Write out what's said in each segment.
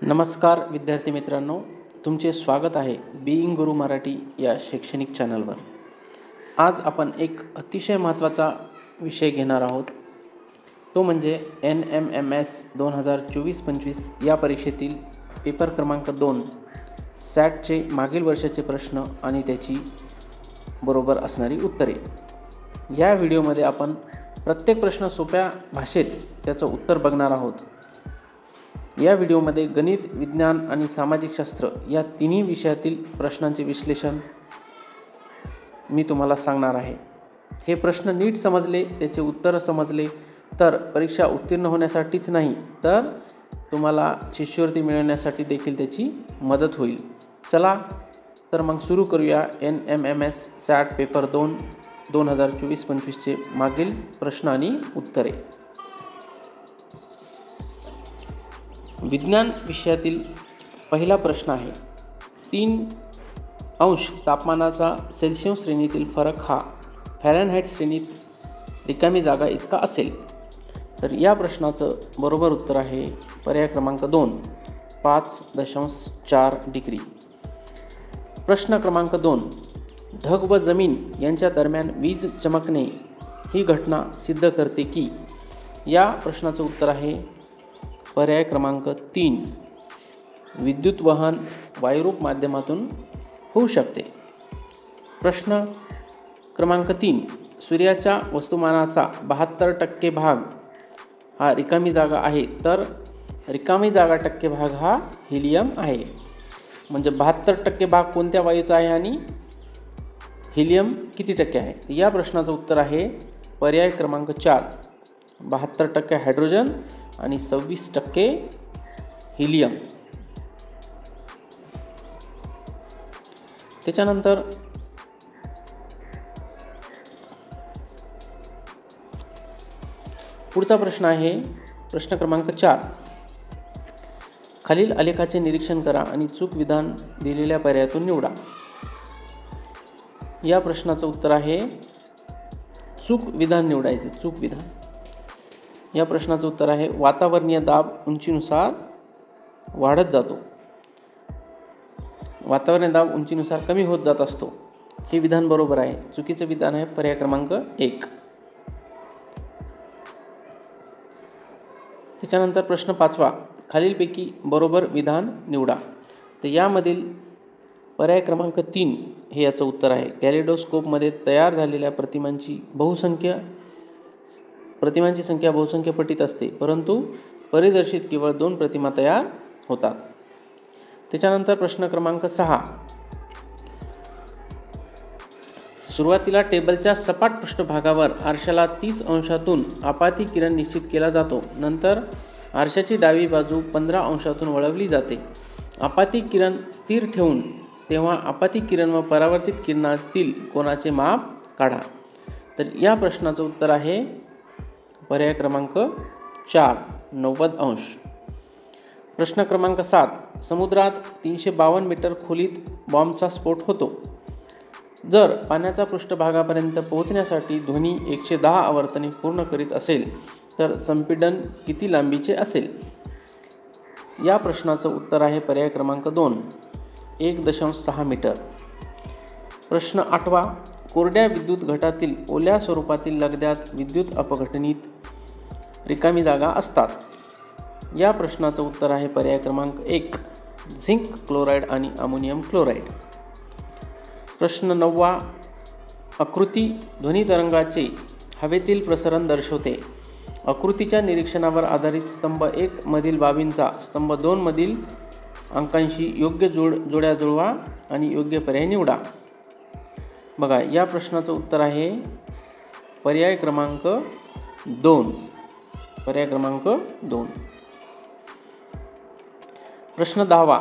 नमस्कार विद्यार्थी मित्रांनो, तुमचे स्वागत आहे बीइंग गुरु मराठी या शैक्षणिक चॅनलवर। आज आपण एक अतिशय महत्त्वाचा विषय घेणार आहोत, तो म्हणजे NMMS 2024-25 या परीक्षेतील पेपर क्रमांक 2 सॅटचे मागील वर्षाचे प्रश्न आणि त्याची बरोबर असणारी उत्तरे। या व्हिडिओमध्ये आपण प्रत्येक प्रश्न सोप्या भाषेत त्याचं उत्तर बघणार आहोत। या व्हिडिओमध्ये गणित, विज्ञान आणि सामाजिक शास्त्र या तिन्ही विषयातील प्रश्नांचे विश्लेषण मी तुम्हाला सांगणार आहे। हे प्रश्न नीट समजले, त्याचे उत्तर समजले तर परीक्षा उत्तीर्ण होण्यासाठीच नाही तर तुम्हाला शिष्यवृत्ती मिळवण्यासाठी देखील त्याची मदत होईल। चला तर मग सुरू करूया NMMS सॅट पेपर 2 2024-25 चे मागील प्रश्न आणि उत्तरे। विज्ञान विषयातील पहिला प्रश्न आहे, 3° तापमानाचा सेल्सियस श्रेणीतील फरक हा फॅरनहाइट श्रेणीत रिकामी जागा इतका असेल। तर या प्रश्नाचं बरोबर उत्तर आहे पर्याय क्रमांक 2 5.4 डिग्री। प्रश्न क्रमांक 2, ढग व जमीन यांच्या दरम्यान वीज चमकणे ही घटना सिद्ध करते की। या प्रश्नाचं उत्तर आहे पर्याय क्रमांक 3 विद्युत वहन वायुरूप माध्यमातून होऊ शकते। प्रश्न क्रमांक 3, सूर्याच्या वस्तुमानाचा 72% भाग हा रिकामी जागा आहे, तर रिकामी जागा टक्के भाग हा हिलियम आहे। म्हणजे 72% भाग कोणत्या वायूचा आहे आणि हिलियम किती टक्के आहे? या प्रश्नाचं उत्तर आहे पर्याय क्रमांक 4 72% हायड्रोजन आणि 26% हिलियम। त्याच्यानंतर पुढचा प्रश्न आहे प्रश्न क्रमांक 4, खालील आलेखाचे निरीक्षण करा आणि चूक विधान दिलेल्या पर्यायातून निवडा। या प्रश्नाचं उत्तर आहे चूक विधान निवडायचे, चूक विधान। या प्रश्नाचं उत्तर आहे वातावरणीय दाब उंचीनुसार वाढत जातो, वातावरणीय दाब उंचीनुसार कमी होत जात असतो। हे विधान बरोबर आहे। चुकीचं विधान आहे पर्याय क्रमांक 1। त्याच्यानंतर प्रश्न 5, खालीलपैकी बरोबर विधान निवडा। तर यामधील पर्याय क्रमांक 3 हे याचं उत्तर आहे। कॅलिडोस्कोपमध्ये तयार झालेल्या प्रतिमांची संख्या बहुसंख्य पटीत असते, परंतु परिदर्शित केवळ 2 प्रतिमा तयार होतात। त्याच्यानंतर प्रश्न क्रमांक 6, सुरुवातीला टेबलच्या सपाट पृष्ठभागावर आरशाला 30 अंशातून आपाती किरण निश्चित केला जातो, नंतर आरशाची डावी बाजू 15 अंशातून वळवली जाते। आपाती किरण स्थिर ठेवून तेव्हा आपाती किरण व परावर्तित किरणातील कोनाचे माप काढा। तर या प्रश्नाचं उत्तर आहे पर्याय क्रमांक 4 90 अंश। प्रश्न क्रमांक 7, समुद्रात 352 मीटर खोलीत बॉम्बचा स्फोट होतो। जर पाण्याच्या पृष्ठभागापर्यंत पोहोचण्यासाठी ध्वनी 110 आवर्तने पूर्ण करीत असेल तर संपीडन किती लांबीचे असेल? या प्रश्नाचं उत्तर आहे पर्याय क्रमांक 2 1.6 मीटर। प्रश्न 8, कोरड्या विद्युत घटातील ओल्या स्वरूपातील लगद्यात विद्युत अपघटनीत रिकामी जागा असतात। या प्रश्नाचं उत्तर आहे पर्याय क्रमांक 1 झिंक क्लोराईड आणि अमोनियम क्लोराईड। प्रश्न 9, आकृती ध्वनी तरंगाचे हवेतील प्रसरण दर्शवते। आकृतीच्या निरीक्षणावर आधारित स्तंभ 1 मधील बाबींचा स्तंभ 2 मधील अंकांशी योग्य जोड्या जुळवा आणि योग्य पर्याय निवडा। बघा, या प्रश्नाचं उत्तर आहे पर्याय क्रमांक 2 पर्याय क्रमांक 2। प्रश्न 10,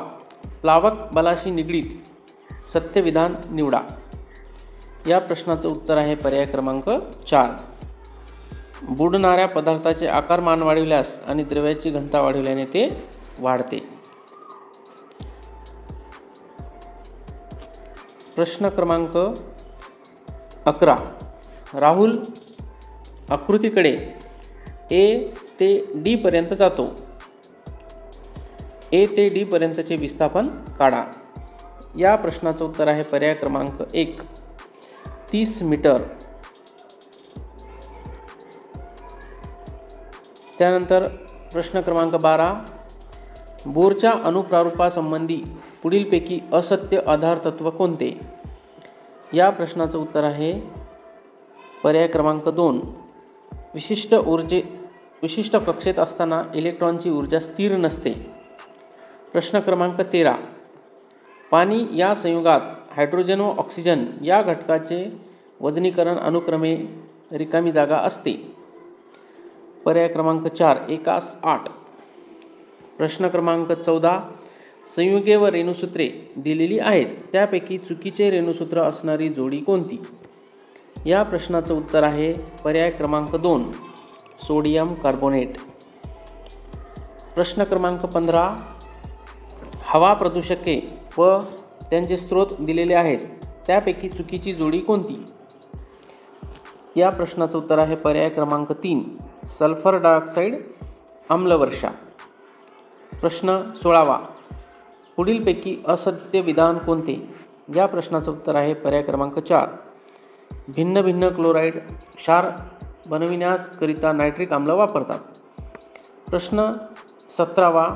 प्लावक बलाशी निगडीत सत्य विधान निवडा। या प्रश्नाचं उत्तर आहे पर्याय क्रमांक 4 बुडणाऱ्या पदार्थाचे आकारमान वाढविल्यास आणि द्रव्याची घनता वाढविल्याने ते वाढते। प्रश्न क्रमांक 11, राहुल आकृतीकडे A ते D पर्यंत जातो। ए ते डी पर्यंतचे विस्थापन काढा. या प्रश्नाचं उत्तर आहे पर्याय क्रमांक 1, 30 मीटर. त्यानंतर प्रश्न क्रमांक 12, बोरच्या अणुप्रारूपासंबंधी पुढीलपैकी असत्य आधार तत्व कोणते? या प्रश्नाचं उत्तर आहे पर्याय क्रमांक 2, विशिष्ट कक्षेत असताना इलेक्ट्रॉनची ऊर्जा स्थिर नसते. प्रश्न क्रमांक 13, पाणी या संयुगात हायड्रोजन व ऑक्सिजन या घटकाचे वजनीकरण अनुक्रमे रिकामी जागा असते. पर्याय क्रमांक 4, 1:8. प्रश्न क्रमांक 14, संयुगे व रेणुसूत्रे दिलेली आहेत, त्यापैकी चुकीचे रेणुसूत्र असणारी जोडी कोणती? या प्रश्नाचं उत्तर आहे पर्याय क्रमांक 2, सोडियम कार्बोनेट. प्रश्न क्रमांक 15, हवा प्रदूषके व त्यांचे स्रोत दिलेले आहेत, त्यापैकी चुकीची जोडी कोणती? या प्रश्नाचं उत्तर आहे पर्याय क्रमांक 3, सल्फर डायऑक्साईड आम्लवर्षा. प्रश्न 16, पुढीलपैकी असत्य विधान कोणते? या प्रश्नाचं उत्तर आहे पर्याय क्रमांक 4, भिन्न भिन्न क्लोराईड क्षार बनविण्याकरिता नायट्रिक आम्ल वापरतात. प्रश्न 17,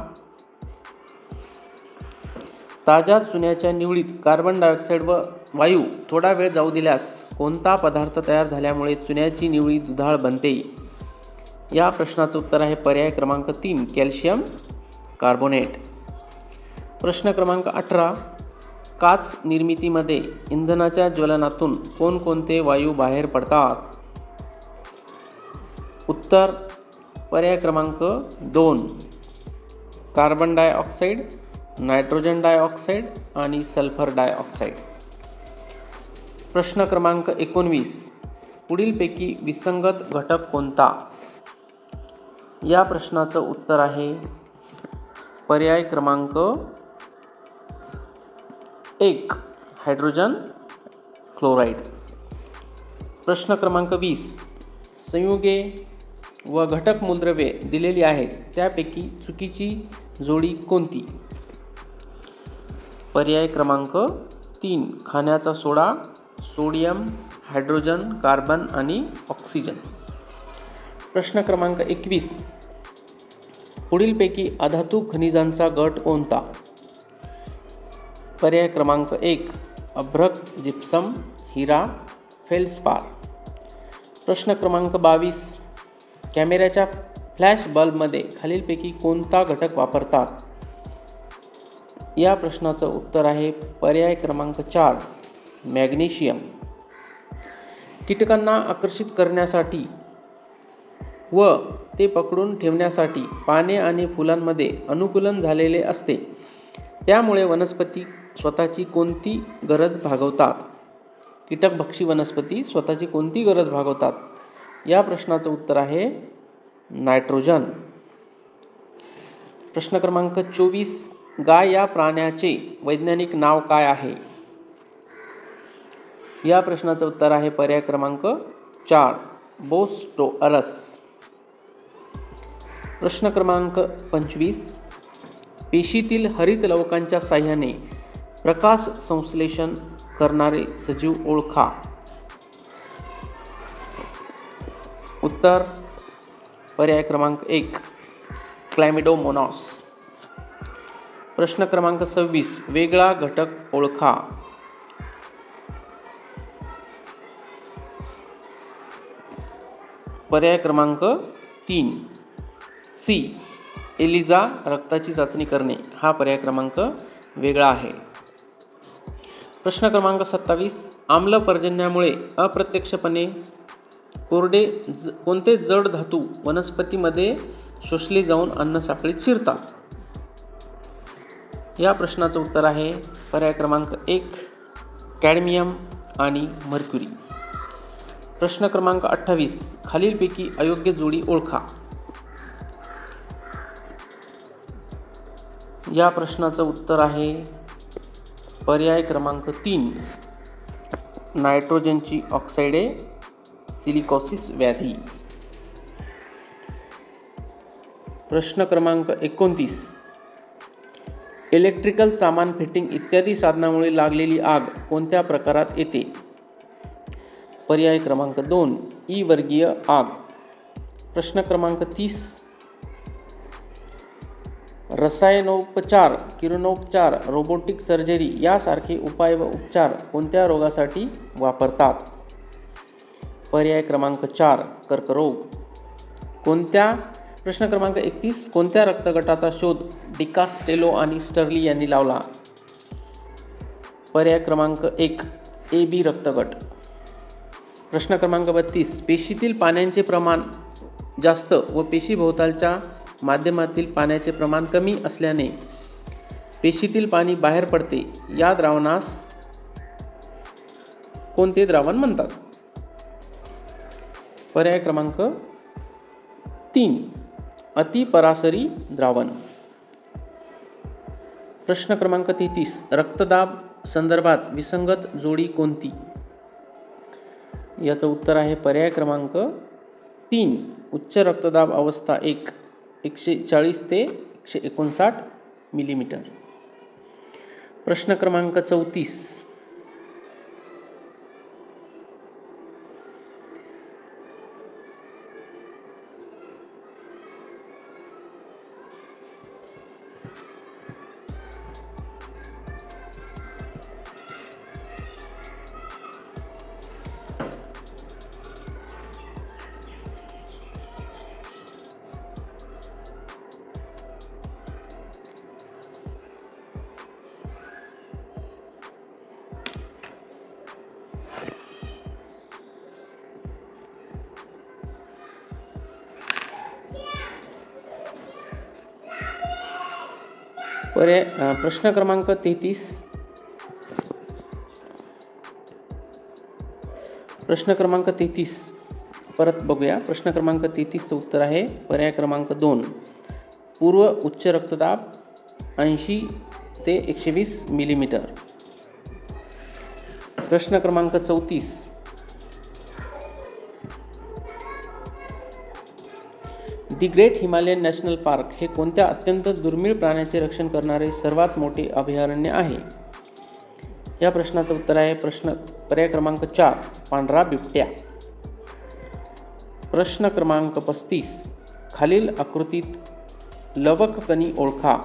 ताज्या चुन्याच्या निवडीत कार्बन डायऑक्साईड व वायू थोडा वेळ जाऊ दिल्यास कोणता पदार्थ तयार झाल्यामुळे चुन्याची निवडी दुधाळ बनते? या प्रश्नाचं उत्तर आहे पर्याय क्रमांक 3, कॅल्शियम कार्बोनेट. प्रश्न क्रमांक 18, काच निर्मितीमध्ये इंधनाच्या ज्वलनातून कोणकोणते वायू बाहेर पडतात? उत्तर पर्याय क्रमांक 2, कार्बन डायऑक्साईड, नायट्रोजन डायऑक्साईड आणि सल्फर डायऑक्साईड. प्रश्न क्रमांक 19, पुढीलपैकी विसंगत घटक कोणता? या प्रश्नाचं उत्तर आहे पर्याय क्रमांक 1, हायड्रोजन क्लोराईड. प्रश्न क्रमांक 20, संयुगे व घटक मूलद्रव्ये दिलेली आहेत, त्यापैकी चुकीची जोडी कोणती? पर्याय क्रमांक 3, खाण्याचा सोडा, सोडियम, हायड्रोजन, कार्बन आणि ऑक्सिजन. प्रश्न क्रमांक 21, पुढीलपैकी अधातू खनिजांचा गट कोणता? पर्याय क्रमांक 1, अभ्रक, जिप्सम, हिरा, फेल्सपार. प्रश्न क्रमांक 22, कॅमेऱ्याच्या फ्लॅश बल्बमध्ये खालीलपैकी कोणता घटक वापरतात? या प्रश्नाचं उत्तर आहे पर्याय क्रमांक 4, मॅग्नेशियम. कीटकांना आकर्षित करण्यासाठी व ते पकडून ठेवण्यासाठी पाने आणि फुलांमध्ये अनुकूलन झालेले असते, त्यामुळे वनस्पती स्वतःची कोणती गरज भागवतात? कीटकभक्षी वनस्पती स्वतःची कोणती गरज भागवतात? या प्रश्नाचं उत्तर आहे नायट्रोजन. प्रश्न क्रमांक 24, गाय या प्राण्याचे वैज्ञानिक नाव काय आहे? या प्रश्नाचं उत्तर आहे पर्याय क्रमांक 4, बोस्टोअरस. प्रश्न क्रमांक 25, पेशीतील हरित लवकांच्या साह्याने प्रकाश संश्लेषण करणारे सजीव ओळखा. उत्तर पर्याय क्रमांक 1, क्लॅमिडोमोनास. प्रश्न क्रमांक 26, वेगळा घटक ओळखा. पर्याय क्रमांक 3, सी, एलिझा रक्ताची चाचणी करणे हा पर्याय क्रमांक वेगळा आहे. प्रश्न क्रमांक 27, आम्ल पर्जन्यामुळे अप्रत्यक्षपणे कोणते जड धातू वनस्पतीमध्ये शोषले जाऊन अन्नसाखळीत शिरतात? या प्रश्नाचं उत्तर आहे पर्याय क्रमांक 1, कॅडमियम आणि मर्क्युरी. प्रश्न क्रमांक 28, खालीलपैकी अयोग्य जोडी ओळखा. या प्रश्नाचं उत्तर आहे पर्याय क्रमांक 3, नायट्रोजनची ऑक्साइडे, सिलिकॉसिस व्याधी. प्रश्न क्रमांक 29, इलेक्ट्रिकल सामान फिटिंग इत्यादी साधनामुळे लागलेली आग कोणत्या प्रकारात येते? पर्याय क्रमांक 2 ई वर्गीय आग. प्रश्न क्रमांक 30. रसायनोपचार, किरणोपचार, रोबोटिक सर्जरी यासारखे उपाय व उपचार कोणत्या रोगासाठी वापरतात? पर्याय क्रमांक 4 कर्करोग. प्रश्न क्रमांक 31. कोणत्या रक्तगटाचा शोध डिकास्टेलो आणि स्टर्ली यांनी लावला? पर्याय क्रमांक 1 ए बी रक्तगट. प्रश्न क्रमांक 32. पेशीतील पाण्याचे प्रमाण जास्त व पेशीभोवतालच्या माध्यमातील पाण्याचे प्रमाण कमी असल्याने पेशीतील पाणी बाहेर पडते. या द्रावणास कोणते द्रावण म्हणतात? पर्याय क्रमांक 3 अतिपरासरी द्रावण. प्रश्न क्रमांक 33. रक्तदाब संदर्भात विसंगत जोडी कोणती? याचं उत्तर आहे पर्याय क्रमांक 3 उच्च रक्तदाब अवस्था 1 140 ते 159 मिलीमीटर. प्रश्न क्रमांक 34. प्रश्न क्रमांक 33. प्रश्न क्रमांक 33 परत बघूया. प्रश्न क्रमांक 33चं उत्तर आहे पर्याय क्रमांक 2 पूर्व उच्च रक्तदाब 80 ते 120 मिलीमीटर. प्रश्न क्रमांक 34. The great Himalayan national park हे कोणत्या अत्यंत दुर्मिळ प्राण्याचे रक्षण करणारे सर्वात मोठे अभयारण्य आहे? या प्रश्नाचं उत्तर आहे पर्याय क्रमांक 4 पांढरा बिबट्या. प्रश्न क्रमांक 35. खालील आकृतीत लवक कणी ओळखा.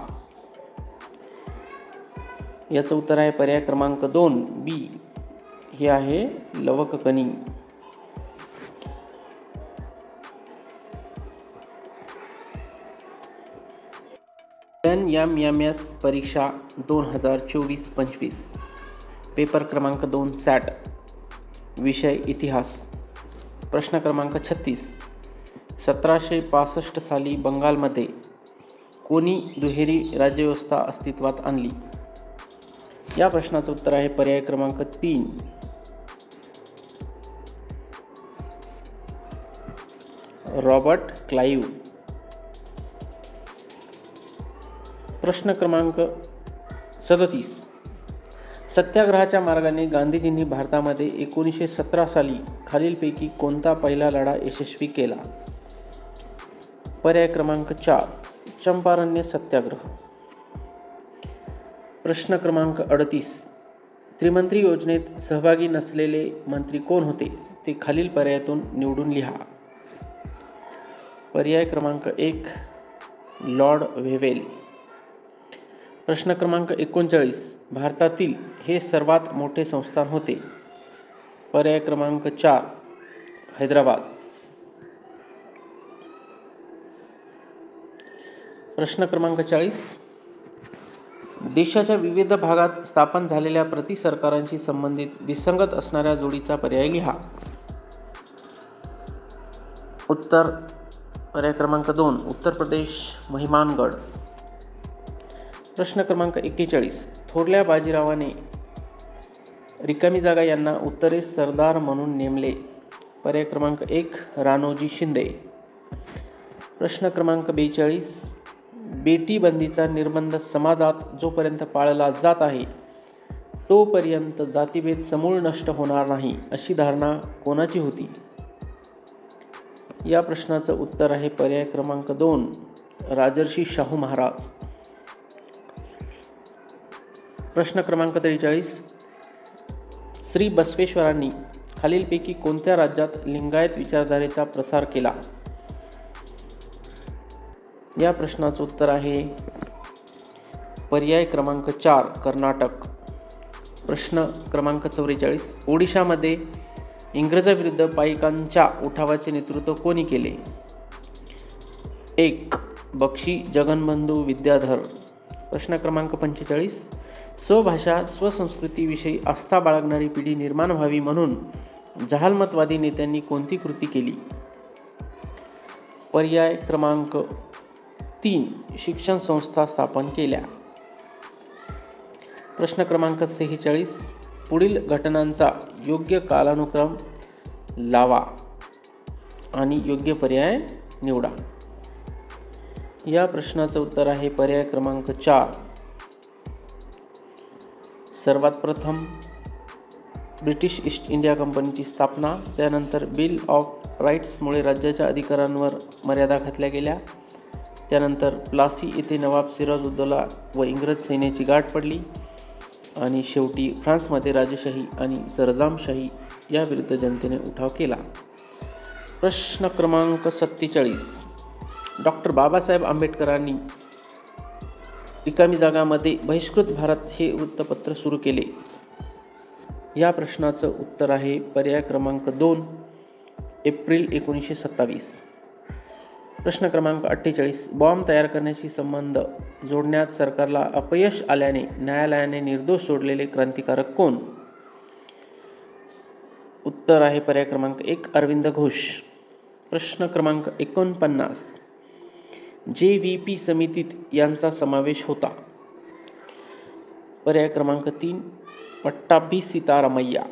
याचं उत्तर आहे पर्याय क्रमांक 2 बी हे आहे लवक कणी. NMMS परीक्षा 2024-25 पेपर क्रमांक 2 सॅट विषय इतिहास. प्रश्न क्रमांक 36. 1765 साली बंगालमध्ये कोणी दुहेरी राज्यव्यवस्था अस्तित्वात आणली? या प्रश्नाचं उत्तर आहे पर्याय क्रमांक 3 रॉबर्ट क्लाइव्ह. प्रश्न क्रमांक 37. सत्याग्रहाच्या मार्गाने गांधीजींनी भारतामध्ये 1917 साली खालीलपैकी कोणता पहिला लढा यशस्वी केला? पर्याय क्रमांक 4 चंपारण्य सत्याग्रह. प्रश्न क्रमांक 38. त्रिमंत्री योजनेत सहभागी नसलेले मंत्री कोण होते? ते खालील पर्यायातून निवडून लिहा. पर्याय क्रमांक 1 लॉर्ड वेव्हेल. प्रश्न क्रमांक 39. भारतातील हे सर्वात मोठे संस्थान होते? पर्याय क्रमांक 4 हैदराबाद. प्रश्न क्रमांक 40. देशाच्या विविध भागात स्थापन झालेल्या प्रति सरकारांशी संबंधित विसंगत असणाऱ्या जोडीचा पर्याय लिहा. उत्तर पर्याय क्रमांक 2 उत्तर प्रदेश महिमानगड. प्रश्न क्रमांक 41. थोरल्या बाजीरावाने रिकामी जागा यांना उत्तरेस सरदार म्हणून नेमले? पर्याय क्रमांक 1 राणोजी शिंदे. प्रश्न क्रमांक 42. बेटी बंदीचा निर्बंध समाजात जोपर्यंत पाळला जात आहे तोपर्यंत जातीभेद समूळ नष्ट होणार नाही अशी धारणा कोणाची होती? या प्रश्नाचं उत्तर आहे पर्याय क्रमांक 2 राजर्षी शाहू महाराज. प्रश्न क्रमांक 43. श्री बसवेश्वरांनी खालीलपैकी कोणत्या राज्यात लिंगायत विचारधारेचा प्रसार केला? या प्रश्नाचं उत्तर आहे पर्याय क्रमांक 4 कर्नाटक. प्रश्न क्रमांक 44. ओडिशामध्ये इंग्रजांविरुद्ध पाईकांच्या उठावाचे नेतृत्व कोणी केले? 1. बक्षी जगनबंधू विद्याधर. प्रश्न क्रमांक 45. स्वभाषा स्वसंस्कृतीविषयी आस्था बाळगणारी पिढी निर्माण व्हावी म्हणून जहालमतवादी नेत्यांनी कोणती कृती केली? पर्याय क्रमांक 3. शिक्षण संस्था स्थापन केल्या. प्रश्न क्रमांक 46. पुढील घटनांचा योग्य कालानुक्रम लावा आणि योग्य पर्याय निवडा. या प्रश्नाचं उत्तर आहे पर्याय क्रमांक 4. सर्वात प्रथम ब्रिटिश ईस्ट इंडिया कंपनीची स्थापना, त्यानंतर बिल ऑफ राईट्समुळे राज्याच्या अधिकारांवर मर्यादा घातल्या गेल्या, त्यानंतर प्लासी येथे नवाब सिराजउद्दौला व इंग्रज सैन्याची गाठ पडली आणि शेवटी फ्रान्समध्ये राजेशाही आणि सरंजामशाही याविरुद्ध जनतेने उठाव केला. प्रश्न क्रमांक 47. डॉक्टर बाबासाहेब आंबेडकरांनी रिकामी जागांमध्ये बहिष्कृत भारत हे वृत्तपत्र सुरू केले. या प्रश्नाचं उत्तर आहे पर्याय क्रमांक 2 एप्रिल 1927. प्रश्न क्रमांक 48. बॉम्ब तयार करण्याशी संबंध जोडण्यात सरकारला अपयश आल्याने न्यायालयाने निर्दोष सोडलेले क्रांतिकारक कोण? उत्तर आहे पर्याय क्रमांक 1 अरविंद घोष. प्रश्न क्रमांक 49. JVP समितीत यांचा समावेश होता. पर्याय क्रमांक 3 पट्टाभी सीतारामय्या.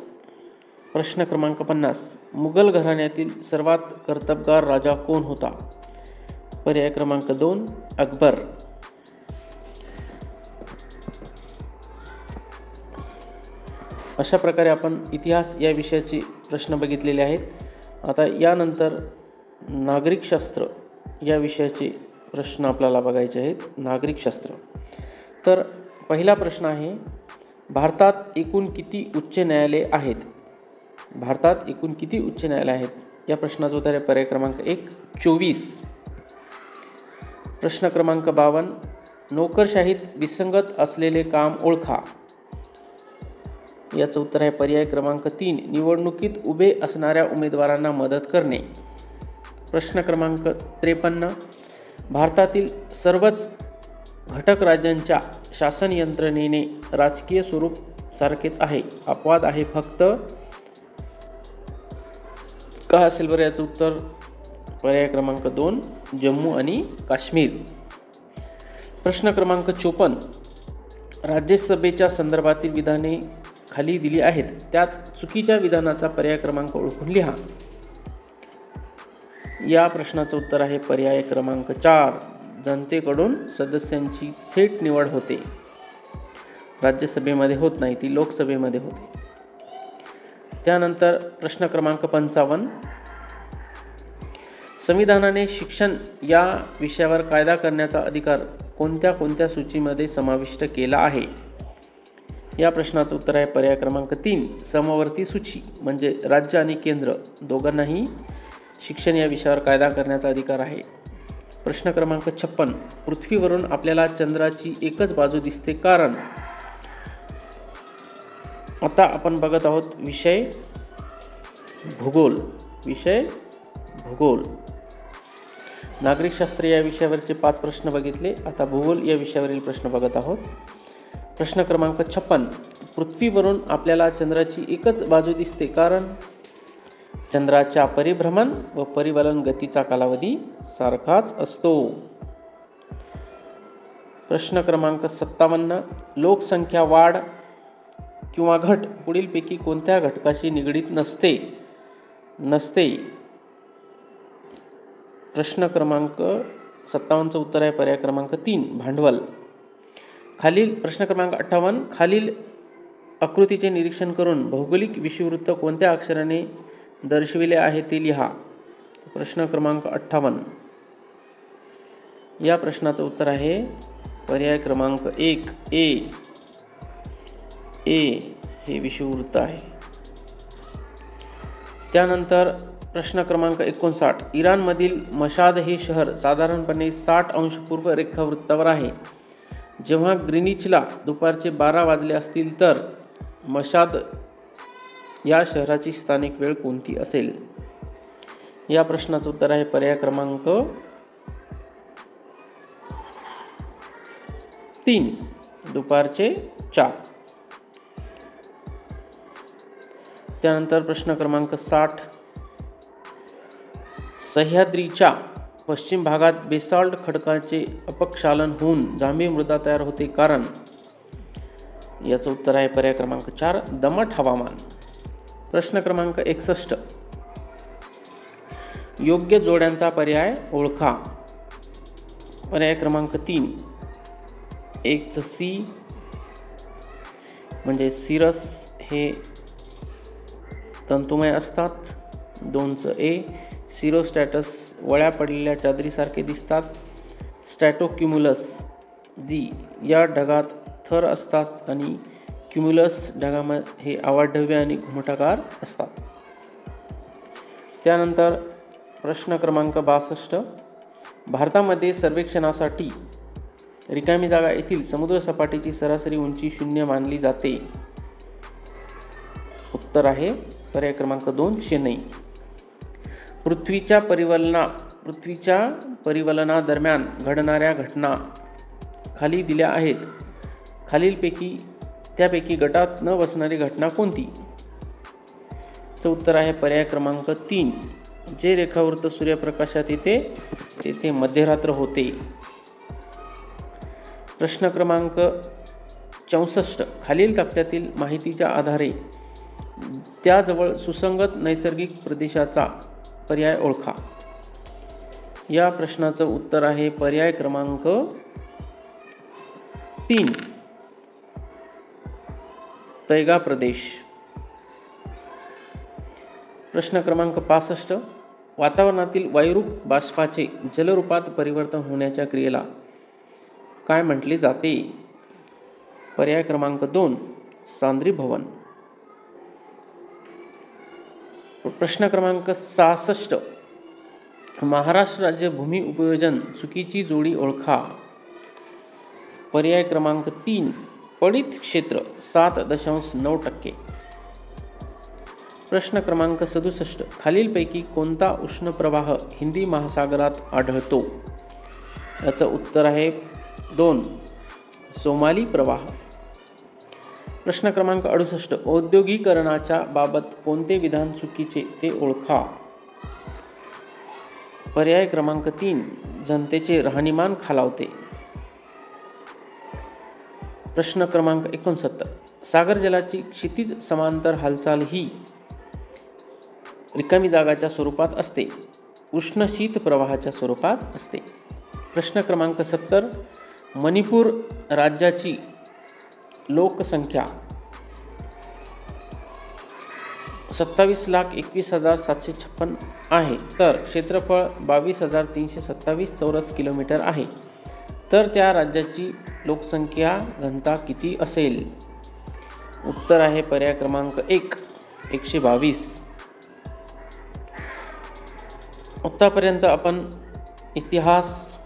प्रश्न क्रमांक 50. मुघल घराण्यातील सर्वात कर्तबगार राजा कोण होता? पर्याय क्रमांक 2 अकबर. अशा प्रकारे आपण इतिहास या विषयाचे प्रश्न बघितलेले आहेत. आता यानंतर नागरिकशास्त्र या विषयाचे प्रश्न आपल्याला बघायचे आहेत. नागरिकशास्त्र. तर पहिला प्रश्न आहे, भारतात एकूण किती उच्च न्यायालये आहेत? भारतात एकूण किती उच्च न्यायालये आहेत? या प्रश्नाचं उत्तर आहे पर्याय क्रमांक 1 24. प्रश्न क्रमांक 52. नोकरशाहीत विसंगत असलेले काम ओळखा. याचं उत्तर आहे पर्याय क्रमांक 3 निवडणुकीत उभे असणाऱ्या उमेदवारांना मदत करणे. प्रश्न क्रमांक 53. भारतातील सर्वच घटक राज्यांच्या शासन यंत्रणेने राजकीय स्वरूप सारखेच आहे. अपवाद आहे फक्त. का असेल बरं याचं उत्तर? पर्याय क्रमांक 2 जम्मू आणि काश्मीर. प्रश्न क्रमांक 54. राज्यसभेच्या संदर्भातील विधाने खाली दिली आहेत, त्यात चुकीच्या विधानाचा पर्याय क्रमांक ओळखून लिहा. या प्रश्नाचं उत्तर आहे पर्याय क्रमांक 4 जनतेकडून सदस्यांची थेट निवड होते. राज्यसभेमध्ये होत नाही, ती लोकसभेमध्ये होते. त्यानंतर प्रश्न क्रमांक 55. संविधानाने शिक्षण या विषयावर कायदा करण्याचा अधिकार कोणत्या कोणत्या सूचीमध्ये समाविष्ट केला आहे? या प्रश्नाचं उत्तर आहे पर्याय क्रमांक 3 समवर्ती सूची. म्हणजे राज्य आणि केंद्र दोघांनाही शिक्षण या विषयावर कायदा करण्याचा अधिकार आहे. प्रश्न क्रमांक 56. पृथ्वीवरून आपल्याला चंद्राची एकच बाजू दिसते कारण? आता आपण बघत आहोत विषय भूगोल. विषय भूगोल. नागरिकशास्त्र या विषयावरचे 5 प्रश्न बघितले. आता भूगोल या विषयावरील प्रश्न बघत आहोत. प्रश्न क्रमांक 56. पृथ्वीवरून आपल्याला चंद्राची एकच बाजू दिसते कारण? चंद्राच्या परिभ्रमण व परिवलन गतीचा कालावधी सारखाच असतो. प्रश्न क्रमांक 57. लोकसंख्या वाढ किंवा घट पुढीलपैकी कोणत्या घटकाशी निगडीत नसते? प्रश्न क्रमांक 57चं उत्तर आहे पर्याय क्रमांक 3 भांडवल. खालील प्रश्न क्रमांक 58. खालील आकृतीचे निरीक्षण करून भौगोलिक विषुववृत्त कोणत्या अक्षराने दर्शविले आहे ते लिहा. प्रश्न क्रमांक 58. या प्रश्नाचं उत्तर आहे पर्याय क्रमांक 1 ए. ए हे विषुववृत्त आहे. त्यानंतर प्रश्न क्रमांक 59. इराणमधील मशाद हे शहर साधारणपणे 60 अंश पूर्व रेखावृत्तावर आहे. जेव्हा ग्रीनिचला दुपारचे 12 वाजले असतील तर मशाद या शहराची स्थानिक वेळ कोणती असेल? या प्रश्नाचं उत्तर आहे पर्याय क्रमांक 3 दुपारचे 4. त्यानंतर प्रश्न क्रमांक 60. सह्याद्रीच्या पश्चिम भागात बेसाल्ट खडकाचे अपक्षालन होऊन जांभी मृदा तयार होते कारण? याचं उत्तर आहे पर्याय क्रमांक 4 दमट हवामान. प्रश्न क्रमांक 61. योग्य जोड्यांचा पर्याय ओळखा. पर्याय क्रमांक 3. 1 सी म्हणजे सिरस हे तंतुमय असतात. 2 ए सिरोस्टॅटस वळ्या पडलेल्या चादरीसारखे दिसतात. स्टॅटोक्युमुलस जी या ढगात थर असतात आणि क्युमुलस ढगामध्ये हे आवाढव्य आणि घुमटाकार असतात. त्यानंतर प्रश्न क्रमांक 62. भारतामध्ये सर्वेक्षणासाठी रिकामी जागा येथील समुद्रसपाटीची सरासरी उंची 0 मानली जाते. उत्तर आहे पर्याय क्रमांक 2 चेन्नई. पृथ्वीच्या परिवलनादरम्यान घडणाऱ्या घटना खाली दिल्या आहेत. त्यापैकी गटात न बसणारी घटना कोणती? चं उत्तर आहे पर्याय क्रमांक 3 जे रेखावृत्त सूर्यप्रकाशात येते तेथे मध्यरात्र होते. प्रश्न क्रमांक 64. खालील तक्त्यातील माहितीच्या आधारे त्याजवळ सुसंगत नैसर्गिक प्रदेशाचा पर्याय ओळखा. या प्रश्नाचं उत्तर आहे पर्याय क्रमांक 3 तैगा प्रदेश. प्रश्न क्रमांक 65. वातावरणातील वायुरूप बाष्पाचे जलरूपात परिवर्तन होण्याच्या क्रियेला काय म्हटले जाते? पर्याय क्रमांक 2 सांद्रीभवन. प्रश्न क्रमांक 66. महाराष्ट्र राज्य भूमी उपयोजन चुकीची जोडी ओळखा. पर्याय क्रमांक 3 पडित क्षेत्र 7.9%. प्रश्न क्रमांक 67. खालीलपैकी कोणता उष्ण प्रवाह हिंदी महासागरात आढळतो? याचं उत्तर आहे 2 सोमाली प्रवाह. प्रश्न क्रमांक 68. औद्योगिकरणाच्या बाबत कोणते विधान चुकीचे ते ओळखा. पर्याय क्रमांक 3 जनतेचे राहणीमान खालावते. प्रश्न क्रमांक 69. सागर जलाची क्षितिज समांतर हालचाल ही रिकामी जागाच्या स्वरूपात असते, उष्ण शीत प्रवाहाच्या स्वरूपात असते. प्रश्न क्रमांक 70. मणिपूर राज्याची लोकसंख्या 27,21,756 आहे तर क्षेत्रफळ 22,327 चौरस किलोमीटर आहे. तर त्या राज्याची लोकसंख्या घनता किती असेल? उत्तर आहे पर्याय क्रमांक 1 122. आत्तापर्यंत आपण इतिहास,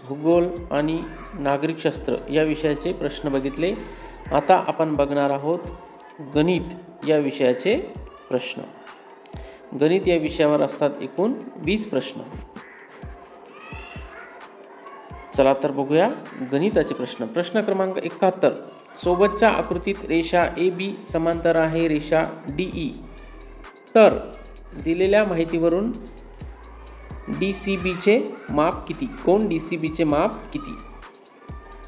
भूगोल आणि नागरिकशास्त्र या विषयाचे प्रश्न बघितले. आता आपण बघणार आहोत गणित या विषयाचे प्रश्न. गणित या विषयावर असतात एकूण 20 प्रश्न. चला तर बघूया गणिताचे प्रश्न. प्रश्न क्रमांक 71. सोबतच्या आकृतीत रेषा AB समांतर आहे रेषा DE. तर दिलेल्या माहितीवरून DCBचे माप किती? कोण DCBचे माप किती?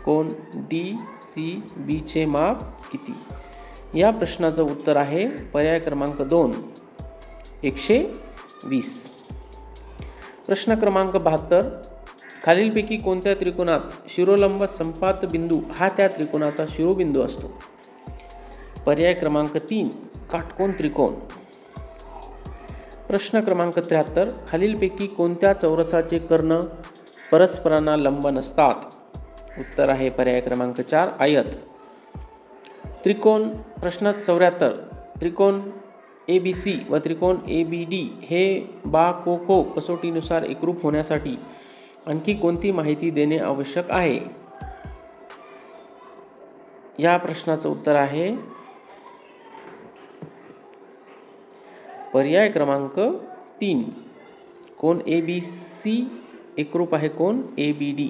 कोण DCBचे माप किती? या प्रश्नाचं उत्तर आहे पर्याय क्रमांक 2 120. प्रश्न क्रमांक 72. खालीलपैकी कोणत्या त्रिकोणात शिरोलंब संपात बिंदू हा त्या त्रिकोणाचा शिरोबिंदू असतो? पर्याय क्रमांक 3 काटकोन त्रिकोण. प्रश्न क्रमांक 73. खालीलपैकी कोणत्या चौरसाचे कर्ण परस्परांना लंब नसतात? उत्तर आहे पर्याय क्रमांक 4 आयत. त्रिकोण प्रश्न 74 त्रिकोण ABC व त्रिकोण ABD हे बा-को-को कसोटीनुसार एकरूप होण्यासाठी आणखी कोणती माहिती देणे आवश्यक आहे? या प्रश्नाचं उत्तर आहे पर्याय क्रमांक 3. कोण ABC एकरूप आहे कोण ABD.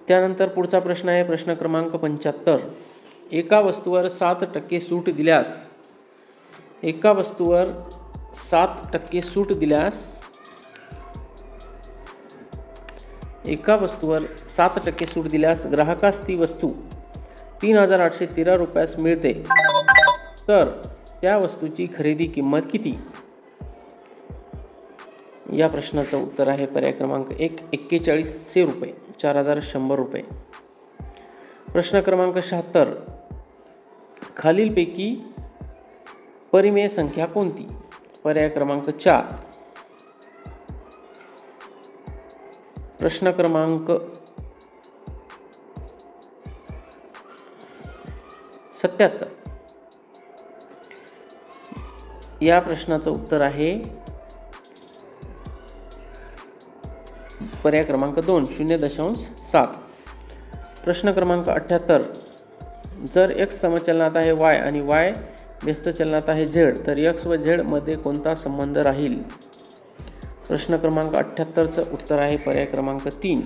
त्यानंतर पुढचा प्रश्न आहे प्रश्न क्रमांक 75. एका वस्तूवर 7% सूट दिल्यास एका वस्तूवर 7% सूट दिल्यास ग्राहकास ती वस्तू 3,813 रुपयास मिळते तर त्या वस्तूची खरेदी किंमत किती? या प्रश्नाचं उत्तर आहे पर्याय क्रमांक 1 4100 रुपये 4,100 रुपये. प्रश्न क्रमांक 76. खालीलपैकी परिमेय संख्या कोणती? पर्याय क्रमांक 4. प्रश्न क्रमांक 77. या प्रश्नाचं उत्तर आहे पर्याय क्रमांक 2 0.7. प्रश्न क्रमांक 78. जर x समचलनात आहे y आणि y व्यस्त चलनात आहे z तर x व z मध्ये कोणता संबंध राहील? प्रश्न क्रमांक 78चं उत्तर आहे पर्याय क्रमांक 3.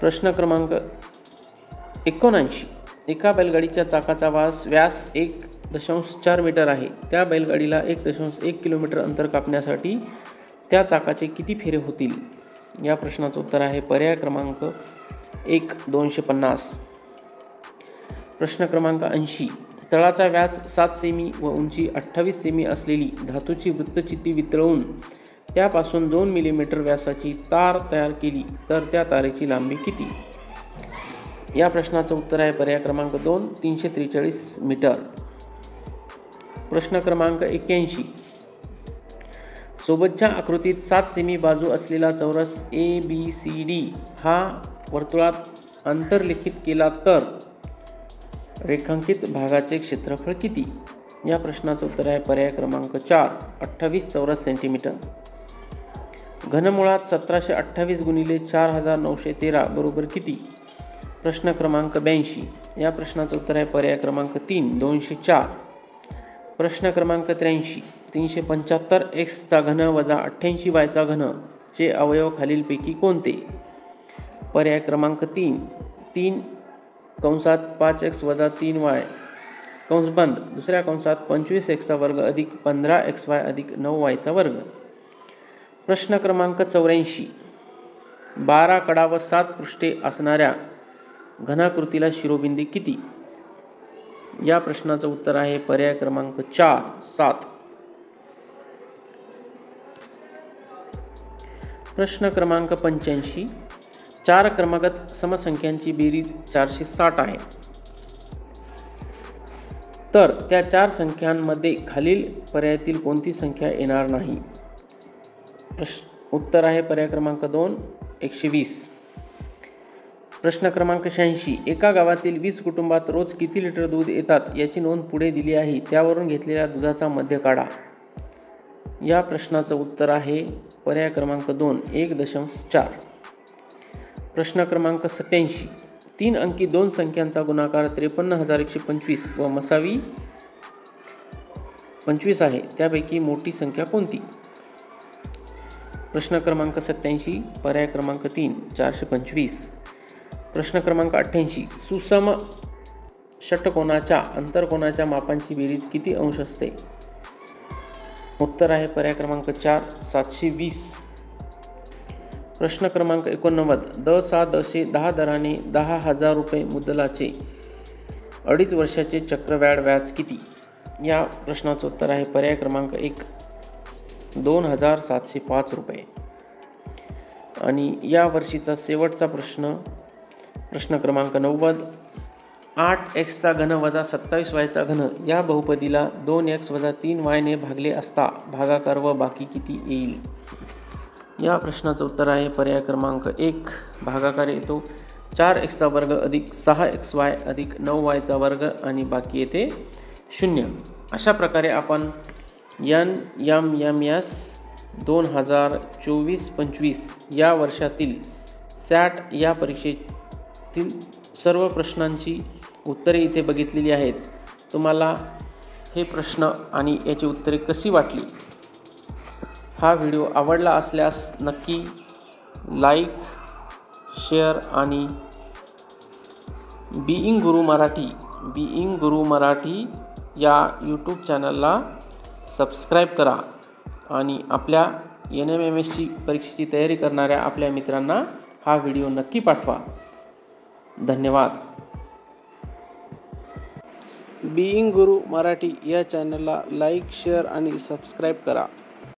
प्रश्न क्रमांक 79. एका बैलगाडीच्या चाकाचा व्यास 1.4 मीटर आहे. त्या बैलगाडीला 1.1 किलोमीटर अंतर कापण्यासाठी त्या चाकाचे किती फेरे होतील? या प्रश्नाचं उत्तर आहे पर्याय क्रमांक 1 250. प्रश्न क्रमांक 80. तळाचा व्यास 7 सेमी व उंची 28 सेमी असलेली धातूची वृत्तचित्ती वितळवून त्यापासून 2 मिलीमीटर व्यासाची तार तयार केली तर त्या तारेची लांबी किती? या प्रश्नाचं उत्तर आहे पर्याय क्रमांक 2 343 मीटर. प्रश्न क्रमांक 81. सोबतच्या आकृतीत 7 सेमी बाजू असलेला चौरस ABCD हा वर्तुळात अंतर्लिखित केला तर रेखांकित भागाचे क्षेत्रफळ किती? या प्रश्नाचं उत्तर आहे पर्याय क्रमांक 4 28 चौरस सेंटीमीटर. घनमुळात 1728 गुणिले 4913 बरोबर किती? प्रश्न क्रमांक 82. या प्रश्नाचं उत्तर आहे पर्याय क्रमांक 3 204. प्रश्न क्रमांक 83. 375 x घन वजा 88 y घन चे अवयव खालीलपैकी कोणते? पर्याय क्रमांक 3 3 कंसात 5x वजा 3y कंस बंद दुसऱ्या कंसात 25x वर्ग अधिक 15xy अधिक 9y वर्ग. प्रश्न क्रमांक 84. 12 कडा व 7 पृष्ठे असणाऱ्या घनाकृतीला शिरोबिंदी किती? या प्रश्नाचं उत्तर आहे पर्याय क्रमांक 4 7. प्रश्न क्रमांक 85. 4 क्रमागत समसंख्यांची बेरीज 460 आहे तर त्या 4 संख्यांमध्ये खालील पर्यायातील कोणती संख्या येणार नाही? उत्तर आहे पर्याय क्रमांक 2 120. प्रश्न क्रमांक 86. एका गावातील 20 कुटुंबात रोज किती लिटर दूध येतात याची नोंद पुढे दिली आहे. त्यावरून घेतलेल्या दुधाचा मध्य काढा. या प्रश्नाचं उत्तर आहे पर्याय क्रमांक 2 1.4. प्रश्न क्रमांक 87. 3 अंकी 2 संख्यांचा गुणाकार 53,125 व मसावी 25 आहे. त्यापैकी मोठी संख्या कोणती? प्रश्न क्रमांक 87 पर्याय क्रमांक 3 425. प्रश्न क्रमांक 88. सुसम षटकोनाच्या अंतरकोनाच्या मापांची बेरीज किती अंश असते? उत्तर आहे पर्याय क्रमांक 4 720. प्रश्न क्रमांक 89. द 10 दराने 10,000 रुपये मुद्दलाचे 2.5 वर्षाचे चक्रवाढ व्याज किती? या प्रश्नाचं उत्तर आहे पर्याय क्रमांक 1 2,705 रुपये. आणि या वर्षीचा शेवटचा प्रश्न क्रमांक 90. 8x घन वजा 27y घन या बहुपदीला 2x वजा 3y ने भागले असता भागाकार व बाकी किती येईल? या प्रश्नाचं उत्तर आहे पर्याय क्रमांक 1 भागाकार येतो 4x चा वर्ग अधिक 6xy अधिक 9y चा वर्ग आणि बाकी येते 0. अशा प्रकारे आपण NMMS 2024-25 या वर्षातील SAT या परीक्षेतील सर्व प्रश्नांची उत्तरे इथे बघितलेली आहेत. तुम्हाला हे प्रश्न आणि याची उत्तरे कशी वाटली? हा व्हिडिओ आवडला असल्यास नक्की लाईक, शेअर आणि बीइंग गुरु मराठी या यूट्यूब चॅनलला सबस्क्राईब करा आणि आपल्या NMMSची परीक्षेची तयारी करणाऱ्या आपल्या मित्रांना हा व्हिडिओ नक्की पाठवा. धन्यवाद. बीइंग गुरु मराठी या चॅनलला लाईक, शेअर आणि सबस्क्राईब करा.